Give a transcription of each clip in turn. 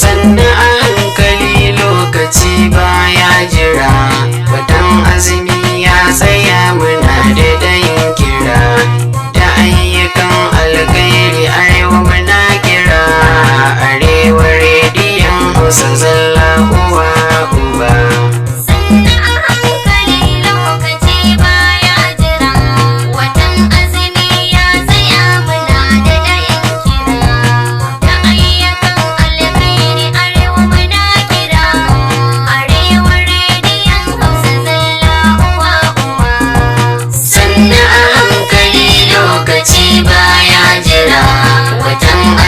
sannan a hankali lokaci baya jira, watan azumi ya tsaya muna da dayin kira, da ayyukan alkhairi arewa muna kira, arewa rediyon Hausa zalla uwa uba.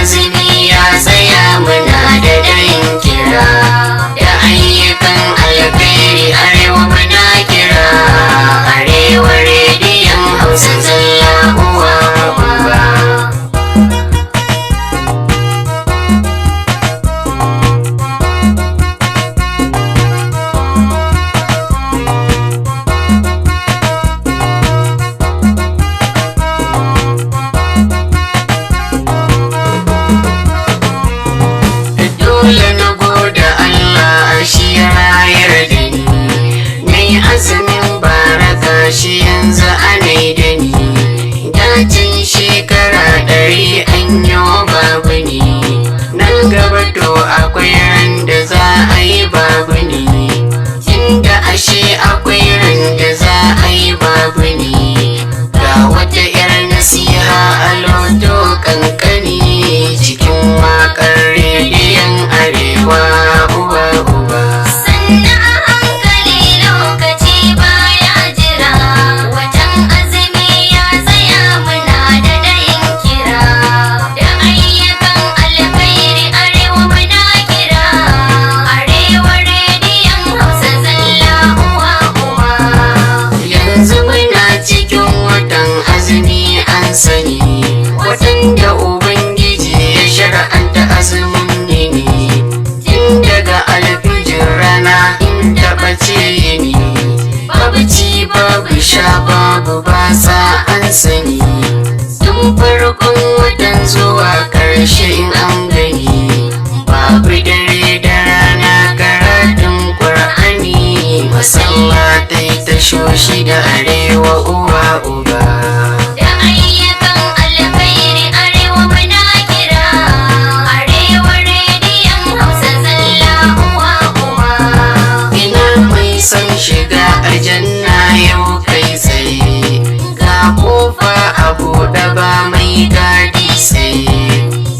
Azumi ya tsaya muna da dayin kira, da ayyukan alkhairi arewa muna kira, arewa rediyon Hausa zalla uwa uba. Dole na gode Allah shi ya rayar da ni, nai azumin baraka shi yanzu anai da ni, dacin shekara 100 an yi babu ni, nan gaba to akwai ran da za a yi babu ni, inda ashe akwai ran da za a yi babu ni, ga wata 'yar nasiha a loto kankani cikin waƙar rediyon arewa uba uba. Sannan a hankali lokaci baya jira, watan azumi ya tsaya muna da dayin kira, da ayyukan alkhairi arewa muna kira, arewa rediyon Hausa zalla uwa uba. Yanzu muna cikin watan azumi an sani, watan da Ubangiji ya shar'anta azumin yini, tun daga alfijin rana in taɓa ce yini, babu ci babu sha babu basa an sani, tun farkon watan zuwa ƙarshe in an gani, babu dare da rana karatun Ƙur'ani, masallatai tashoshi da arewa uwa uba. Da ayyukan alkhairi arewa muna kira, arewa rediyon Hausa zalla uwa uba. Ina mai son shiga aljanna yau kai tsaye, ga kofa a buɗe ba mai gadi sai,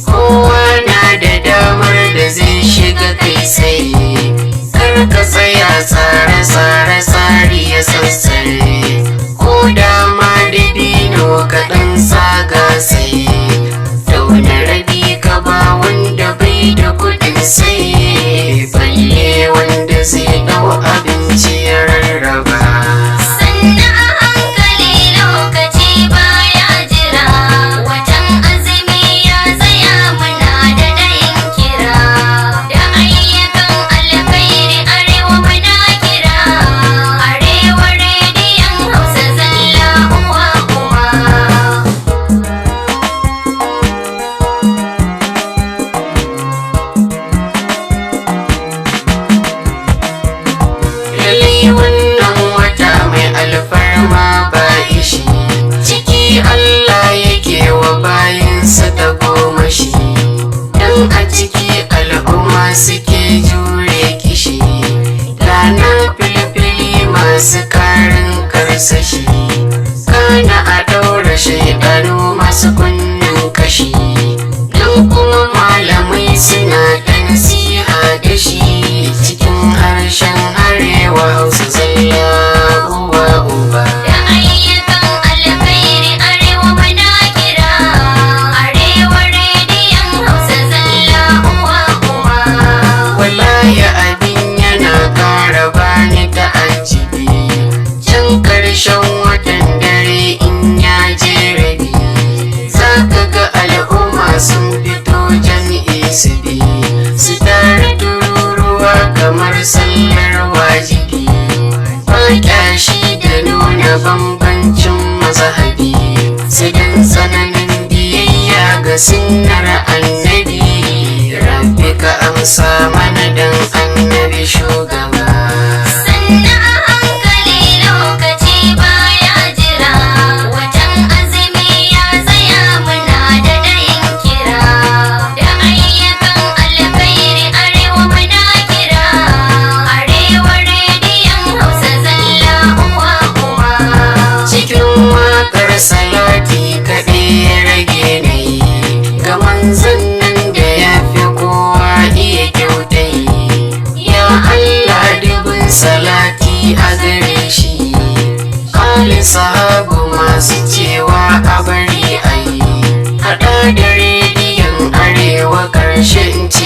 kowa na da damar da zai shiga kai tsaye, kar ka tsaya tsare-tsare tsari ya sassare, ko dama da bino kaɗan tsaga sai, tauna rabi ka ba wanda bai da kuɗin sai, balle wanda zai ɗau abinci ya rarraba. Sannan a hankali lokaci baya jira, watan azumi ya tsaya muna da dayin kira, da ayyukan alkhairi arewa muna kira, arewa rediyon Hausa zalla uwa uba. Lallai wannan wata mai alfarma ba ishi, ciki Allah yake wa bayinsa ta goma shi, don a ciki al'umma suke jure kishi, rana filfili masu karin karsashi, kana a ɗaura shaidanu masu kunnen kashi, don kuma malamai suna da nasiha da shi, cikin harshen arewa Hausa zalla uwa uba. Da ayyukan alkhairi arewa muna kira, arewa rediyon Hausa zalla uwa uba. Wallahi abin yana ƙara bani ta'ajjibi, can ƙarshen watan dare in ya je rabi, za ka ga al'umma sun fito jami'i su bi, su tare tururuwa kamar sallar wajibi, ba ƙyashi da nuna bambancin mazhabi, su dan tsananin biyayya ga sunnar annabi, rabbi ka amsa amsa mana dan annabi shugaba. Sannan a hankali lokaci baya jira, watan azumi ya tsaya muna da ɗayin kira, da ayyukan alkhairi arewa muna kira, arewa rediyon Hausa zalla uwa uwa. Cikin waƙar salati kaɗai ya rage na yi ga manzon nan da ya fi kowa iya kyautai. Ya Allah dubin salati a gare shi, Ali sahabu masu cewa a bari a yi, haɗa da rediyon arewa ƙarshen ce